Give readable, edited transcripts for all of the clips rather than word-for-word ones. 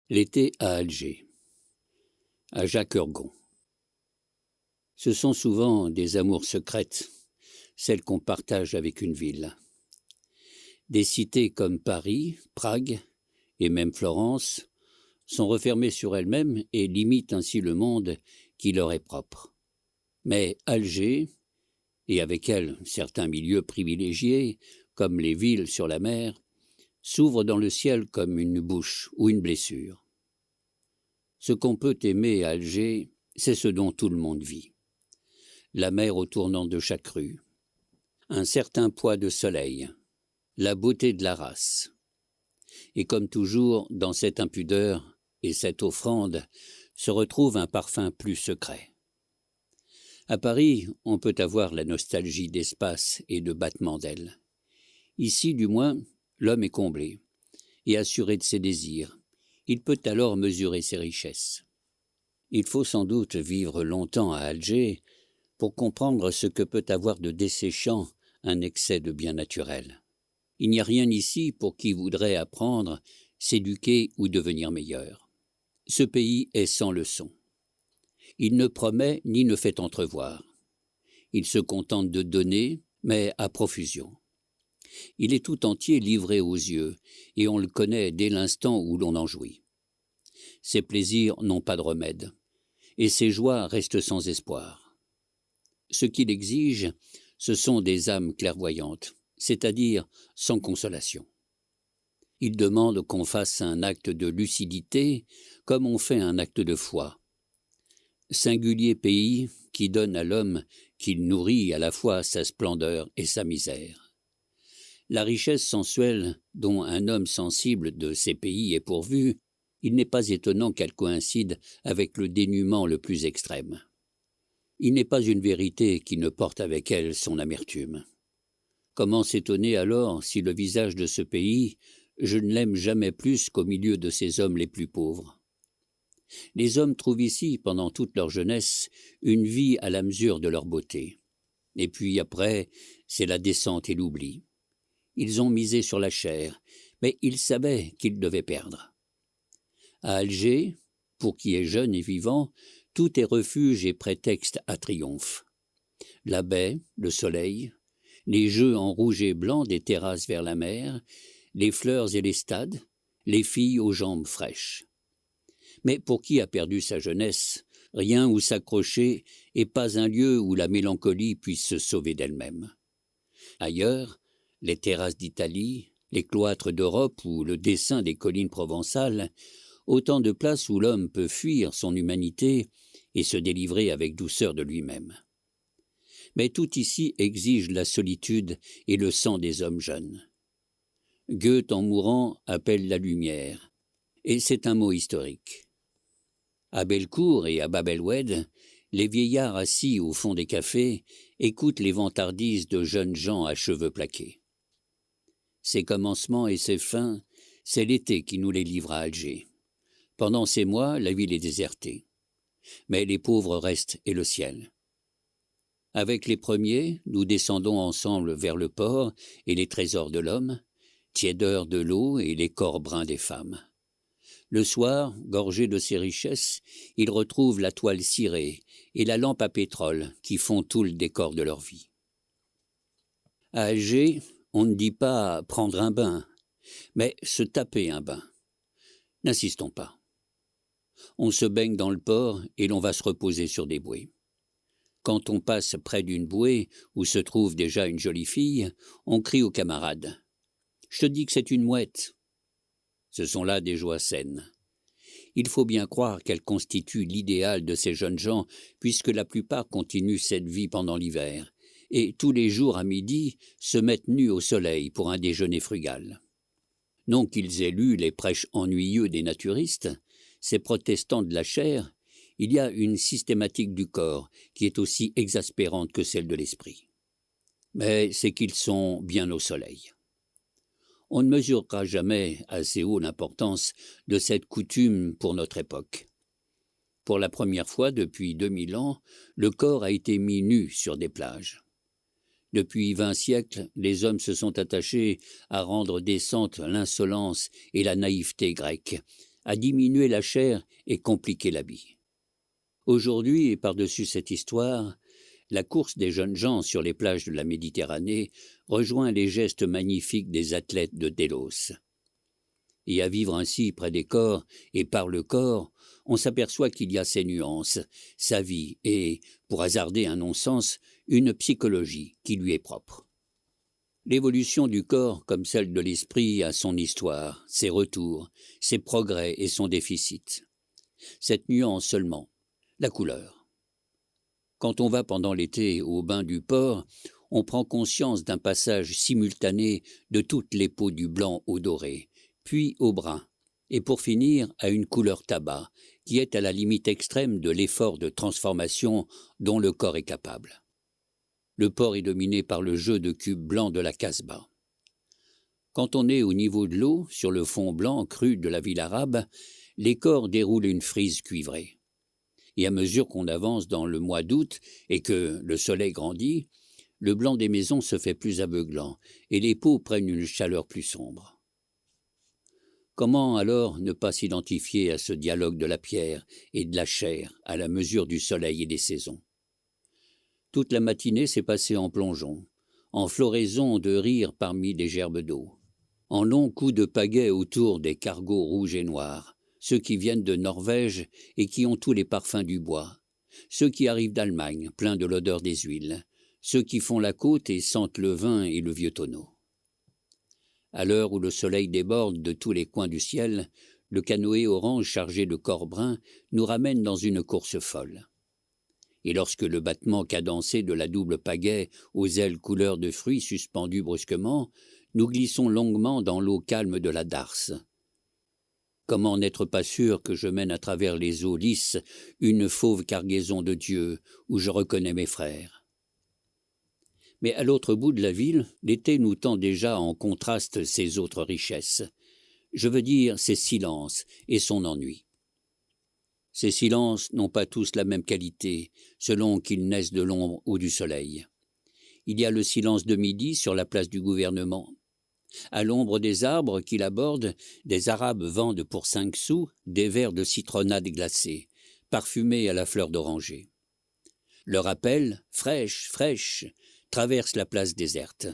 L'été à Alger, à Jacques-Urgon. Ce sont souvent des amours secrètes, celles qu'on partage avec une ville. Des cités comme Paris, Prague et même Florence sont refermées sur elles-mêmes et limitent ainsi le monde qui leur est propre. Mais Alger, et avec elle certains milieux privilégiés, comme les villes sur la mer, s'ouvrent dans le ciel comme une bouche ou une blessure. Ce qu'on peut aimer à Alger, c'est ce dont tout le monde vit. La mer au tournant de chaque rue, un certain poids de soleil, la beauté de la race. Et comme toujours, dans cette impudeur et cette offrande, se retrouve un parfum plus secret. À Paris, on peut avoir la nostalgie d'espace et de battements d'ailes. Ici, du moins, l'homme est comblé et assuré de ses désirs. Il peut alors mesurer ses richesses. Il faut sans doute vivre longtemps à Alger pour comprendre ce que peut avoir de desséchant un excès de bien naturel. Il n'y a rien ici pour qui voudrait apprendre, s'éduquer ou devenir meilleur. Ce pays est sans leçon. Il ne promet ni ne fait entrevoir. Il se contente de donner, mais à profusion. Il est tout entier livré aux yeux, et on le connaît dès l'instant où l'on en jouit. Ses plaisirs n'ont pas de remède, et ses joies restent sans espoir. Ce qu'il exige, ce sont des âmes clairvoyantes, c'est-à-dire sans consolation. Il demande qu'on fasse un acte de lucidité comme on fait un acte de foi. Singulier pays qui donne à l'homme qu'il nourrit à la fois sa splendeur et sa misère. La richesse sensuelle dont un homme sensible de ces pays est pourvu, il n'est pas étonnant qu'elle coïncide avec le dénuement le plus extrême. Il n'est pas une vérité qui ne porte avec elle son amertume. Comment s'étonner alors si le visage de ce pays, je ne l'aime jamais plus qu'au milieu de ces hommes les plus pauvres. Les hommes trouvent ici, pendant toute leur jeunesse, une vie à la mesure de leur beauté. Et puis après, c'est la descente et l'oubli. Ils ont misé sur la chair, mais ils savaient qu'ils devaient perdre. À Alger, pour qui est jeune et vivant, tout est refuge et prétexte à triomphe. La baie, le soleil, les jeux en rouge et blanc des terrasses vers la mer, les fleurs et les stades, les filles aux jambes fraîches. Mais pour qui a perdu sa jeunesse, rien où s'accrocher et pas un lieu où la mélancolie puisse se sauver d'elle-même. Ailleurs, les terrasses d'Italie, les cloîtres d'Europe ou le dessin des collines provençales, autant de places où l'homme peut fuir son humanité et se délivrer avec douceur de lui-même. Mais tout ici exige la solitude et le sang des hommes jeunes. Goethe, en mourant, appelle la lumière, et c'est un mot historique. À Bellecour et à Bab el-Oued, les vieillards assis au fond des cafés écoutent les vantardises de jeunes gens à cheveux plaqués. Ses commencements et ses fins, c'est l'été qui nous les livre à Alger. Pendant ces mois, la ville est désertée. Mais les pauvres restent et le ciel. Avec les premiers, nous descendons ensemble vers le port et les trésors de l'homme, tiédeur de l'eau et les corps bruns des femmes. Le soir, gorgé de ses richesses, ils retrouvent la toile cirée et la lampe à pétrole qui font tout le décor de leur vie. À Alger, on ne dit pas prendre un bain, mais se taper un bain. N'insistons pas. On se baigne dans le port et l'on va se reposer sur des bouées. Quand on passe près d'une bouée où se trouve déjà une jolie fille, on crie aux camarades « Je te dis que c'est une mouette !» Ce sont là des joies saines. Il faut bien croire qu'elles constituent l'idéal de ces jeunes gens, puisque la plupart continuent cette vie pendant l'hiver, et tous les jours à midi se mettent nus au soleil pour un déjeuner frugal. Non qu'ils aient lu les prêches ennuyeux des naturistes, ces protestants de la chair, il y a une systématique du corps qui est aussi exaspérante que celle de l'esprit. Mais c'est qu'ils sont bien au soleil. On ne mesurera jamais assez haut l'importance de cette coutume pour notre époque. Pour la première fois depuis 2000 ans, le corps a été mis nu sur des plages. Depuis 20 siècles, les hommes se sont attachés à rendre décente l'insolence et la naïveté grecques, à diminuer la chair et compliquer l'habit. Aujourd'hui, et par-dessus cette histoire, la course des jeunes gens sur les plages de la Méditerranée rejoint les gestes magnifiques des athlètes de Délos. Et à vivre ainsi près des corps et par le corps, on s'aperçoit qu'il y a ses nuances, sa vie et, pour hasarder un non-sens, une psychologie qui lui est propre. L'évolution du corps, comme celle de l'esprit, a son histoire, ses retours, ses progrès et son déficit. Cette nuance seulement, la couleur. Quand on va pendant l'été au bain du port, on prend conscience d'un passage simultané de toutes les peaux du blanc au doré, puis au brun, et pour finir à une couleur tabac, qui est à la limite extrême de l'effort de transformation dont le corps est capable. Le port est dominé par le jeu de cubes blancs de la Casbah. Quand on est au niveau de l'eau, sur le fond blanc cru de la ville arabe, les corps déroulent une frise cuivrée. Et à mesure qu'on avance dans le mois d'août et que le soleil grandit, le blanc des maisons se fait plus aveuglant et les peaux prennent une chaleur plus sombre. Comment alors ne pas s'identifier à ce dialogue de la pierre et de la chair à la mesure du soleil et des saisons ? Toute la matinée s'est passée en plongeon, en floraison de rire parmi des gerbes d'eau, en longs coups de pagaie autour des cargos rouges et noirs, ceux qui viennent de Norvège et qui ont tous les parfums du bois, ceux qui arrivent d'Allemagne, pleins de l'odeur des huiles, ceux qui font la côte et sentent le vin et le vieux tonneau. À l'heure où le soleil déborde de tous les coins du ciel, le canoë orange chargé de corps bruns nous ramène dans une course folle. Et lorsque le battement cadencé de la double pagaie aux ailes couleur de fruits suspendues brusquement, nous glissons longuement dans l'eau calme de la darse. Comment n'être pas sûr que je mène à travers les eaux lisses une fauve cargaison de Dieu où je reconnais mes frères ? Mais à l'autre bout de la ville, l'été nous tend déjà en contraste ses autres richesses. Je veux dire ses silences et son ennui. Ces silences n'ont pas tous la même qualité, selon qu'ils naissent de l'ombre ou du soleil. Il y a le silence de midi sur la place du gouvernement. À l'ombre des arbres qui l'abordent, des Arabes vendent pour 5 sous des verres de citronnade glacée, parfumés à la fleur d'oranger. Leur appel, fraîche, fraîche, traverse la place déserte.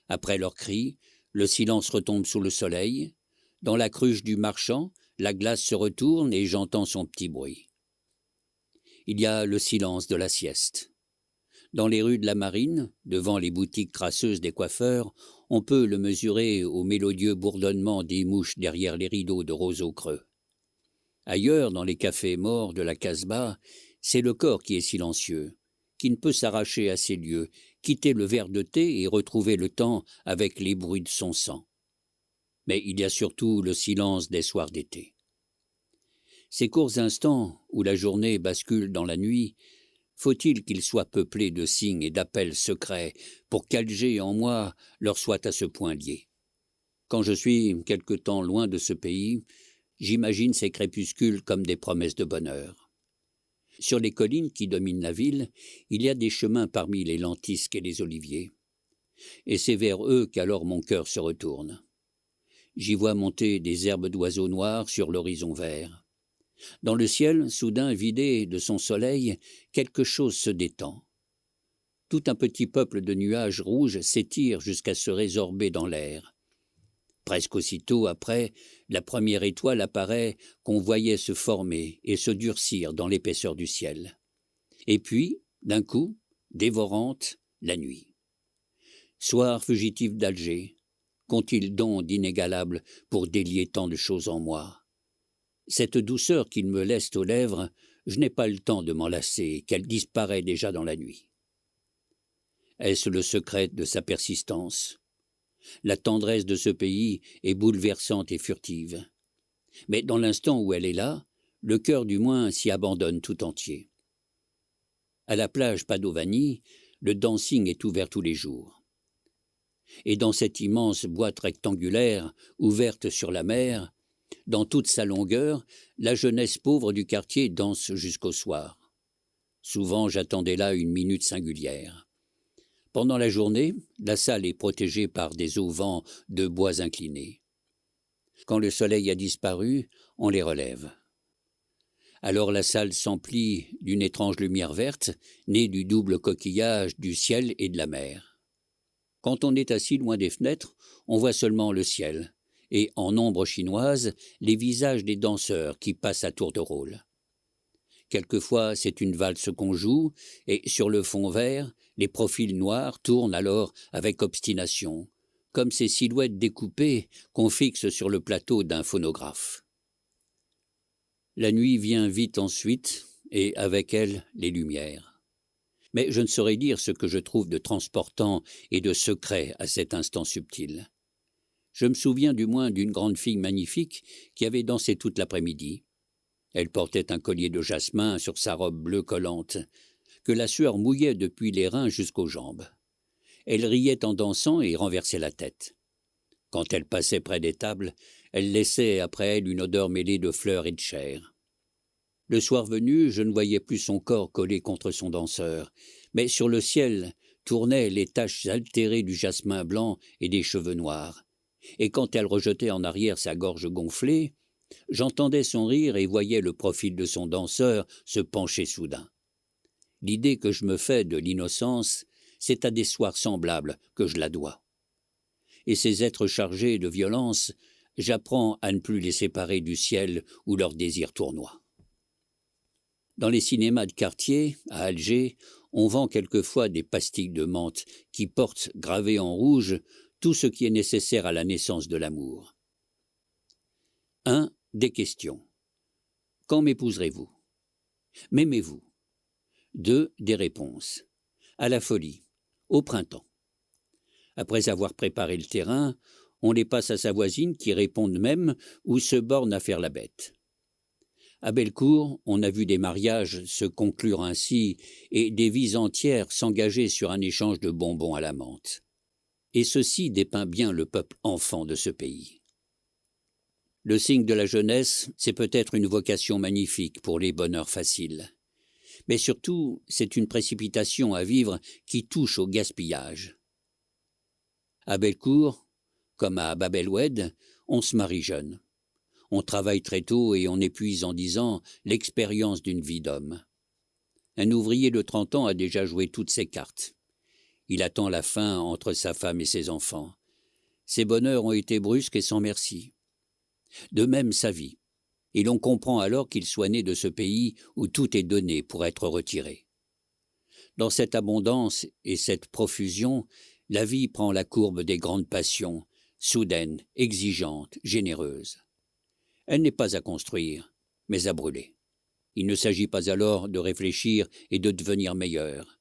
Après leur cri, le silence retombe sous le soleil. Dans la cruche du marchand, la glace se retourne et j'entends son petit bruit. Il y a le silence de la sieste. Dans les rues de la Marine, devant les boutiques crasseuses des coiffeurs, on peut le mesurer au mélodieux bourdonnement des mouches derrière les rideaux de roseaux creux. Ailleurs, dans les cafés morts de la Casbah, c'est le corps qui est silencieux, qui ne peut s'arracher à ces lieux, quitter le verre de thé et retrouver le temps avec les bruits de son sang. Mais il y a surtout le silence des soirs d'été. Ces courts instants où la journée bascule dans la nuit, faut-il qu'ils soient peuplés de signes et d'appels secrets pour qu'Alger en moi leur soit à ce point lié. Quand je suis quelque temps loin de ce pays, j'imagine ces crépuscules comme des promesses de bonheur. Sur les collines qui dominent la ville, il y a des chemins parmi les lentisques et les oliviers. Et c'est vers eux qu'alors mon cœur se retourne. J'y vois monter des herbes d'oiseaux noirs sur l'horizon vert. Dans le ciel, soudain vidé de son soleil, quelque chose se détend. Tout un petit peuple de nuages rouges s'étire jusqu'à se résorber dans l'air. Presque aussitôt après, la première étoile apparaît qu'on voyait se former et se durcir dans l'épaisseur du ciel. Et puis, d'un coup, dévorante, la nuit. Soir fugitif d'Alger, qu'ont-ils donc d'inégalable pour délier tant de choses en moi ? Cette douceur qu'ils me laissent aux lèvres, je n'ai pas le temps de m'en lasser, qu'elle disparaît déjà dans la nuit. Est-ce le secret de sa persistance ? La tendresse de ce pays est bouleversante et furtive. Mais dans l'instant où elle est là, le cœur du moins s'y abandonne tout entier. À la plage Padovani, le dancing est ouvert tous les jours. Et dans cette immense boîte rectangulaire, ouverte sur la mer, dans toute sa longueur, la jeunesse pauvre du quartier danse jusqu'au soir. Souvent, j'attendais là une minute singulière. Pendant la journée, la salle est protégée par des auvents de bois inclinés. Quand le soleil a disparu, on les relève. Alors la salle s'emplit d'une étrange lumière verte, née du double coquillage du ciel et de la mer. Quand on est assis loin des fenêtres, on voit seulement le ciel, et en ombre chinoise, les visages des danseurs qui passent à tour de rôle. Quelquefois, c'est une valse qu'on joue, et sur le fond vert, les profils noirs tournent alors avec obstination, comme ces silhouettes découpées qu'on fixe sur le plateau d'un phonographe. La nuit vient vite ensuite, et avec elle, les lumières. Mais je ne saurais dire ce que je trouve de transportant et de secret à cet instant subtil. Je me souviens du moins d'une grande fille magnifique qui avait dansé toute l'après-midi. Elle portait un collier de jasmin sur sa robe bleue collante, que la sueur mouillait depuis les reins jusqu'aux jambes. Elle riait en dansant et renversait la tête. Quand elle passait près des tables, elle laissait après elle une odeur mêlée de fleurs et de chair. Le soir venu, je ne voyais plus son corps collé contre son danseur, mais sur le ciel tournaient les taches altérées du jasmin blanc et des cheveux noirs. Et quand elle rejetait en arrière sa gorge gonflée, j'entendais son rire et voyais le profil de son danseur se pencher soudain. L'idée que je me fais de l'innocence, c'est à des soirs semblables que je la dois. Et ces êtres chargés de violence, j'apprends à ne plus les séparer du ciel où leur désir tournoie. Dans les cinémas de quartier, à Alger, on vend quelquefois des pastilles de menthe qui portent, gravées en rouge, tout ce qui est nécessaire à la naissance de l'amour. 1. Des questions. Quand m'épouserez-vous? M'aimez-vous? 2. Des réponses. À la folie. Au printemps. Après avoir préparé le terrain, on les passe à sa voisine qui répond de même ou se borne à faire la bête. À Bellecour, on a vu des mariages se conclure ainsi et des vies entières s'engager sur un échange de bonbons à la menthe. Et ceci dépeint bien le peuple enfant de ce pays. Le signe de la jeunesse, c'est peut-être une vocation magnifique pour les bonheurs faciles. Mais surtout, c'est une précipitation à vivre qui touche au gaspillage. À Bellecour, comme à Bab el-Oued, on se marie jeune. On travaille très tôt et on épuise en 10 ans l'expérience d'une vie d'homme. Un ouvrier de 30 ans a déjà joué toutes ses cartes. Il attend la fin entre sa femme et ses enfants. Ses bonheurs ont été brusques et sans merci. De même sa vie. Et l'on comprend alors qu'il soit né de ce pays où tout est donné pour être retiré. Dans cette abondance et cette profusion, la vie prend la courbe des grandes passions, soudaines, exigeantes, généreuses. Elle n'est pas à construire, mais à brûler. Il ne s'agit pas alors de réfléchir et de devenir meilleur.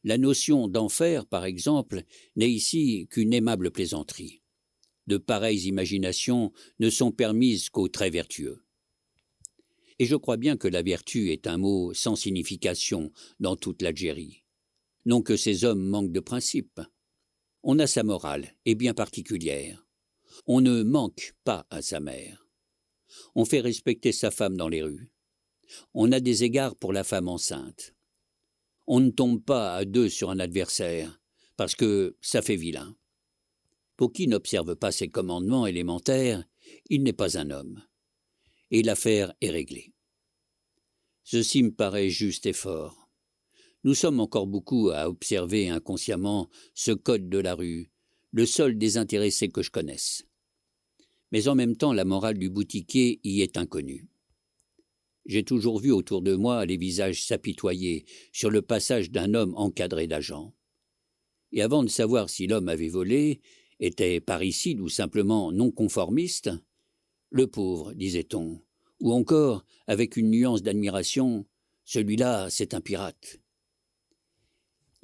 La notion d'enfer, par exemple, n'est ici qu'une aimable plaisanterie. De pareilles imaginations ne sont permises qu'aux très vertueux. Et je crois bien que la vertu est un mot sans signification dans toute l'Algérie. Non que ces hommes manquent de principes. On a sa morale, et bien particulière. On ne manque pas à sa mère. On fait respecter sa femme dans les rues. On a des égards pour la femme enceinte. On ne tombe pas à deux sur un adversaire, parce que ça fait vilain. Pour qui n'observe pas ces commandements élémentaires, il n'est pas un homme. Et l'affaire est réglée. Ceci me paraît juste et fort. Nous sommes encore beaucoup à observer inconsciemment ce code de la rue, le seul désintéressé que je connaisse. Mais en même temps, la morale du boutiquier y est inconnue. J'ai toujours vu autour de moi les visages s'apitoyer sur le passage d'un homme encadré d'agents. Et avant de savoir si l'homme avait volé, était parricide ou simplement non conformiste, le pauvre, disait-on, ou encore, avec une nuance d'admiration, celui-là, c'est un pirate.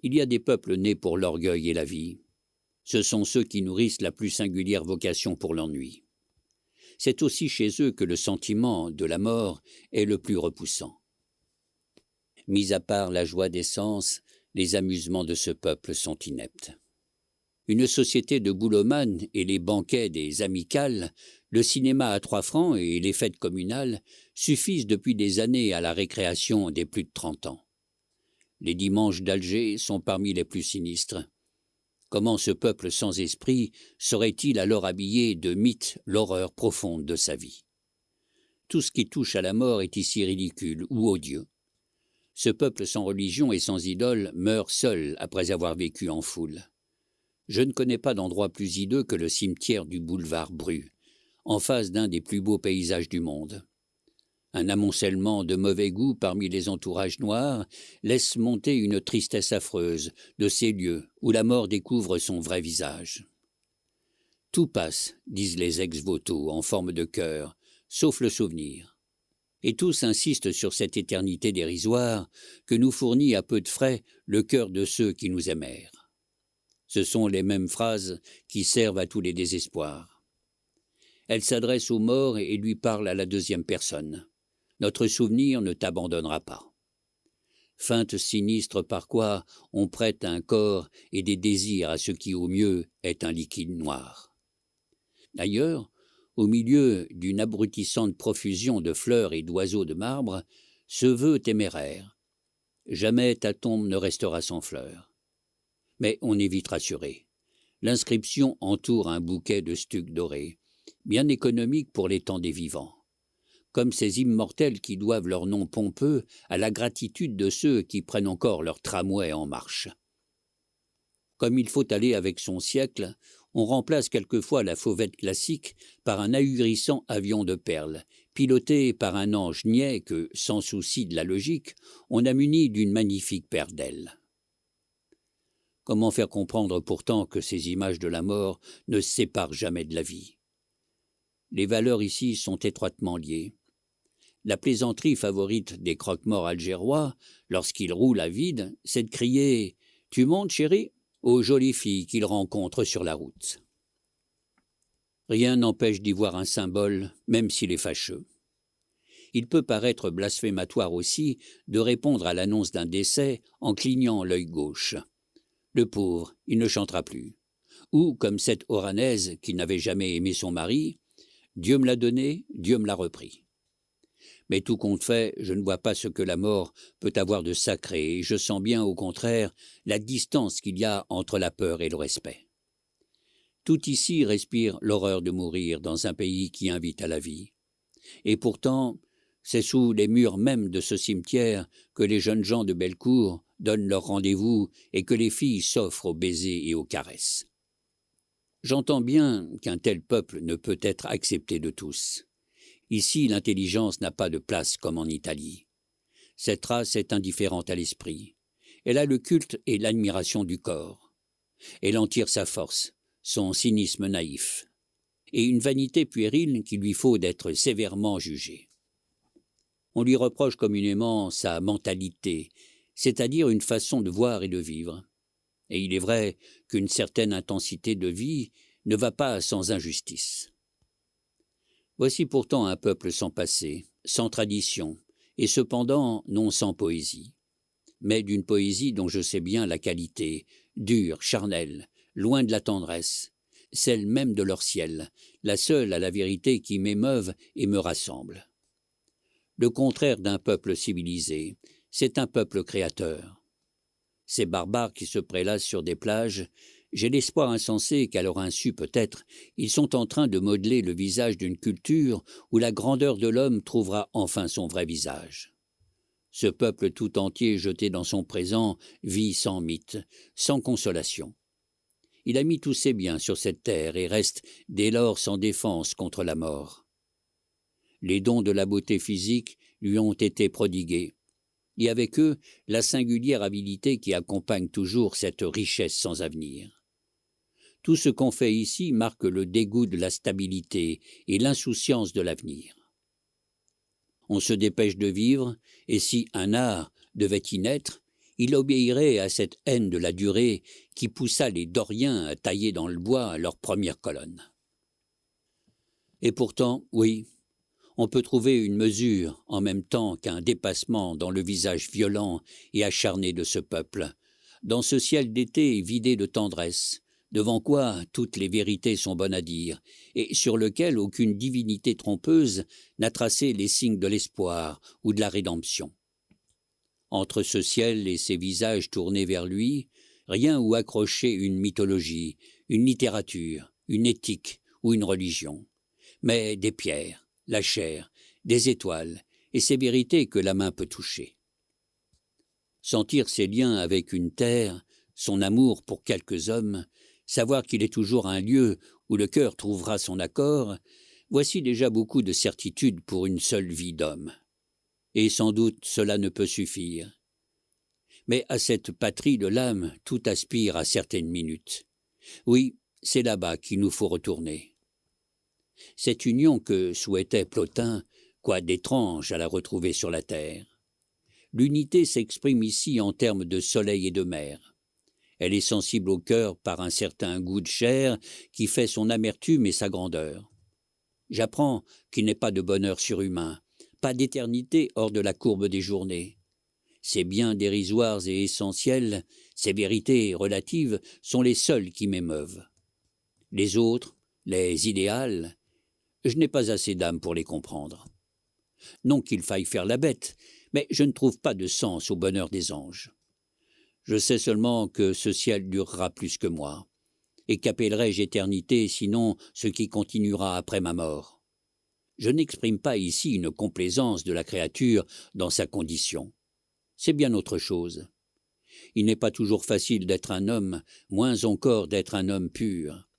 Il y a des peuples nés pour l'orgueil et la vie. Ce sont ceux qui nourrissent la plus singulière vocation pour l'ennui. C'est aussi chez eux que le sentiment de la mort est le plus repoussant. Mis à part la joie des sens, les amusements de ce peuple sont ineptes. Une société de goulomanes et les banquets des amicales, le cinéma à 3 francs et les fêtes communales suffisent depuis des années à la récréation des plus de 30 ans. Les dimanches d'Alger sont parmi les plus sinistres. Comment ce peuple sans esprit saurait-il alors habiller de mythes l'horreur profonde de sa vie? Tout ce qui touche à la mort est ici ridicule ou odieux. Ce peuple sans religion et sans idole meurt seul après avoir vécu en foule. Je ne connais pas d'endroit plus hideux que le cimetière du boulevard Bru, en face d'un des plus beaux paysages du monde. Un amoncellement de mauvais goût parmi les entourages noirs laisse monter une tristesse affreuse de ces lieux où la mort découvre son vrai visage. Tout passe, disent les ex-voto en forme de cœur, sauf le souvenir. Et tous insistent sur cette éternité dérisoire que nous fournit à peu de frais le cœur de ceux qui nous aimèrent. Ce sont les mêmes phrases qui servent à tous les désespoirs. Elle s'adresse aux morts et lui parle à la deuxième personne. Notre souvenir ne t'abandonnera pas. Feinte sinistre par quoi on prête un corps et des désirs à ce qui au mieux est un liquide noir. D'ailleurs, au milieu d'une abrutissante profusion de fleurs et d'oiseaux de marbre, se veut téméraire. Jamais ta tombe ne restera sans fleurs. Mais on est vite rassuré. L'inscription entoure un bouquet de stucs dorés, bien économique pour les temps des vivants, comme ces immortels qui doivent leur nom pompeux à la gratitude de ceux qui prennent encore leur tramway en marche. Comme il faut aller avec son siècle, on remplace quelquefois la fauvette classique par un ahurissant avion de perles, piloté par un ange niais que, sans souci de la logique, on a muni d'une magnifique paire d'ailes. Comment faire comprendre pourtant que ces images de la mort ne se séparent jamais de la vie? Les valeurs ici sont étroitement liées. La plaisanterie favorite des croque-morts algérois, lorsqu'ils roulent à vide, c'est de crier « Tu montes, chérie ?» aux jolies filles qu'ils rencontrent sur la route. Rien n'empêche d'y voir un symbole, même s'il est fâcheux. Il peut paraître blasphématoire aussi de répondre à l'annonce d'un décès en clignant l'œil gauche. Le pauvre, il ne chantera plus. Ou, comme cette Oranaise qui n'avait jamais aimé son mari, « Dieu me l'a donné, Dieu me l'a repris ». Mais tout compte fait, je ne vois pas ce que la mort peut avoir de sacré, et je sens bien, au contraire, la distance qu'il y a entre la peur et le respect. Tout ici respire l'horreur de mourir dans un pays qui invite à la vie. Et pourtant, c'est sous les murs mêmes de ce cimetière que les jeunes gens de Bellecour donnent leur rendez-vous et que les filles s'offrent aux baisers et aux caresses. J'entends bien qu'un tel peuple ne peut être accepté de tous. Ici, l'intelligence n'a pas de place comme en Italie. Cette race est indifférente à l'esprit. Elle a le culte et l'admiration du corps. Elle en tire sa force, son cynisme naïf, et une vanité puérile qu'il lui faut d'être sévèrement jugée. On lui reproche communément sa mentalité, c'est-à-dire une façon de voir et de vivre. Et il est vrai qu'une certaine intensité de vie ne va pas sans injustice. Voici pourtant un peuple sans passé, sans tradition, et cependant non sans poésie. Mais d'une poésie dont je sais bien la qualité, dure, charnelle, loin de la tendresse, celle même de leur ciel, la seule à la vérité qui m'émeuve et me rassemble. Le contraire d'un peuple civilisé, c'est un peuple créateur. Ces barbares qui se prélassent sur des plages, j'ai l'espoir insensé qu'à leur insu peut-être, ils sont en train de modeler le visage d'une culture où la grandeur de l'homme trouvera enfin son vrai visage. Ce peuple tout entier jeté dans son présent vit sans mythe, sans consolation. Il a mis tous ses biens sur cette terre et reste dès lors sans défense contre la mort. Les dons de la beauté physique lui ont été prodigués, et avec eux la singulière habileté qui accompagne toujours cette richesse sans avenir. Tout ce qu'on fait ici marque le dégoût de la stabilité et l'insouciance de l'avenir. On se dépêche de vivre, et si un art devait y naître, il obéirait à cette haine de la durée qui poussa les Doriens à tailler dans le bois leurs premières colonnes. Et pourtant, oui, on peut trouver une mesure en même temps qu'un dépassement dans le visage violent et acharné de ce peuple, dans ce ciel d'été vidé de tendresse, devant quoi toutes les vérités sont bonnes à dire, et sur lequel aucune divinité trompeuse n'a tracé les signes de l'espoir ou de la rédemption. Entre ce ciel et ces visages tournés vers lui, rien où accrocher une mythologie, une littérature, une éthique ou une religion, mais des pierres, la chair, des étoiles et ces vérités que la main peut toucher. Sentir ses liens avec une terre, son amour pour quelques hommes, savoir qu'il est toujours un lieu où le cœur trouvera son accord, voici déjà beaucoup de certitude pour une seule vie d'homme. Et sans doute cela ne peut suffire. Mais à cette patrie de l'âme, tout aspire à certaines minutes. Oui, c'est là-bas qu'il nous faut retourner. Cette union que souhaitait Plotin, quoi d'étrange à la retrouver sur la terre. L'unité s'exprime ici en termes de soleil et de mer. Elle est sensible au cœur par un certain goût de chair qui fait son amertume et sa grandeur. J'apprends qu'il n'est pas de bonheur surhumain, pas d'éternité hors de la courbe des journées. Ces biens dérisoires et essentiels, ces vérités relatives, sont les seuls qui m'émeuvent. Les autres, les idéales, je n'ai pas assez d'âme pour les comprendre. Non qu'il faille faire la bête, mais je ne trouve pas de sens au bonheur des anges. Je sais seulement que ce ciel durera plus que moi, et qu'appellerai-je éternité sinon ce qui continuera après ma mort. Je n'exprime pas ici une complaisance de la créature dans sa condition. C'est bien autre chose. Il n'est pas toujours facile d'être un homme, moins encore d'être un homme pur.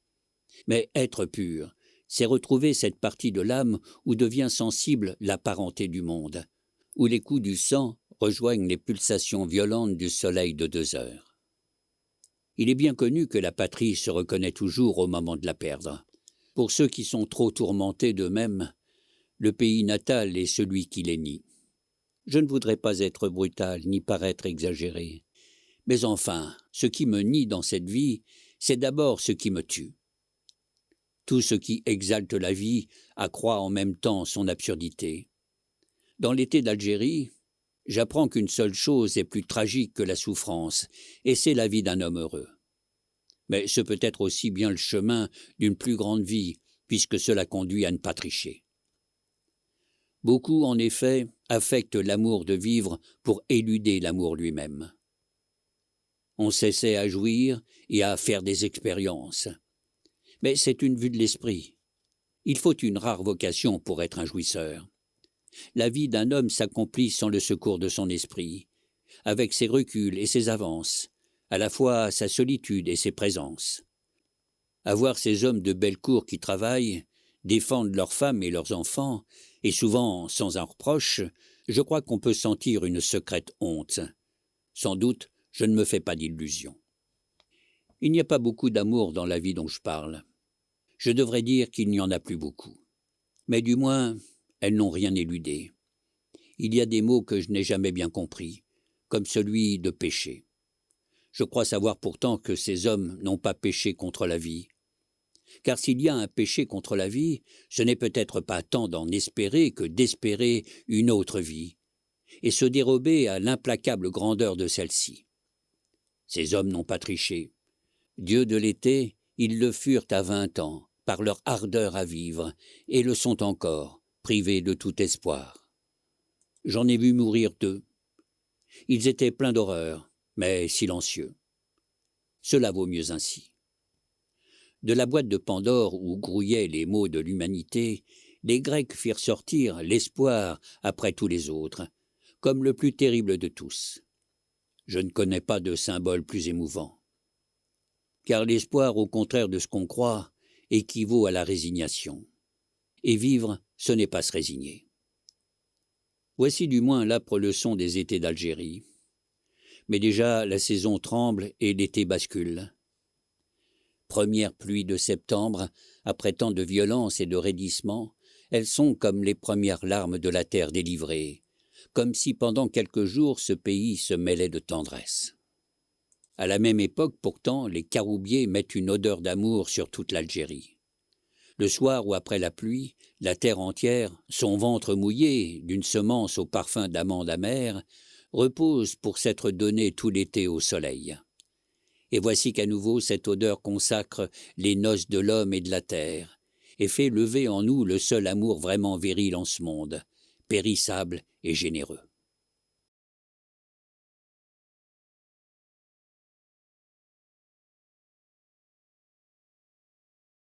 Mais être pur, c'est retrouver cette partie de l'âme où devient sensible la parenté du monde, où les coups du sang rejoignent les pulsations violentes du soleil de 2 heures. Il est bien connu que la patrie se reconnaît toujours au moment de la perdre. Pour ceux qui sont trop tourmentés d'eux-mêmes, le pays natal est celui qui les nie. Je ne voudrais pas être brutal ni paraître exagéré. Mais enfin, ce qui me nie dans cette vie, c'est d'abord ce qui me tue. Tout ce qui exalte la vie accroît en même temps son absurdité. Dans l'été d'Algérie, j'apprends qu'une seule chose est plus tragique que la souffrance, et c'est la vie d'un homme heureux. Mais ce peut être aussi bien le chemin d'une plus grande vie, puisque cela conduit à ne pas tricher. Beaucoup, en effet, affectent l'amour de vivre pour éluder l'amour lui-même. On s'essaie à jouir et à faire des expériences. Mais c'est une vue de l'esprit. Il faut une rare vocation pour être un jouisseur. La vie d'un homme s'accomplit sans le secours de son esprit, avec ses reculs et ses avances, à la fois sa solitude et ses présences. À voir ces hommes de belle cour qui travaillent, défendent leurs femmes et leurs enfants, et souvent sans un reproche, je crois qu'on peut sentir une secrète honte. Sans doute, je ne me fais pas d'illusions. Il n'y a pas beaucoup d'amour dans la vie dont je parle. Je devrais dire qu'il n'y en a plus beaucoup. Mais du moins, elles n'ont rien éludé. Il y a des mots que je n'ai jamais bien compris, comme celui de péché. Je crois savoir pourtant que ces hommes n'ont pas péché contre la vie. Car s'il y a un péché contre la vie, ce n'est peut-être pas tant d'en espérer que d'espérer une autre vie, et se dérober à l'implacable grandeur de celle-ci. Ces hommes n'ont pas triché. Dieux de l'été, ils le furent à 20 ans, par leur ardeur à vivre, et le sont encore, privés de tout espoir. J'en ai vu mourir 2. Ils étaient pleins d'horreur, mais silencieux. Cela vaut mieux ainsi. De la boîte de Pandore où grouillaient les maux de l'humanité, les Grecs firent sortir l'espoir après tous les autres, comme le plus terrible de tous. Je ne connais pas de symbole plus émouvant. Car l'espoir, au contraire de ce qu'on croit, équivaut à la résignation. Et vivre, ce n'est pas se résigner. Voici du moins l'âpre leçon des étés d'Algérie. Mais déjà la saison tremble et l'été bascule. Premières pluies de septembre, après tant de violence et de raidissement, elles sont comme les premières larmes de la terre délivrée, comme si pendant quelques jours ce pays se mêlait de tendresse. À la même époque, pourtant, les caroubiers mettent une odeur d'amour sur toute l'Algérie. Le soir ou après la pluie, la terre entière, son ventre mouillé d'une semence au parfum d'amande amère, repose pour s'être donnée tout l'été au soleil. Et voici qu'à nouveau cette odeur consacre les noces de l'homme et de la terre, et fait lever en nous le seul amour vraiment viril en ce monde, périssable et généreux.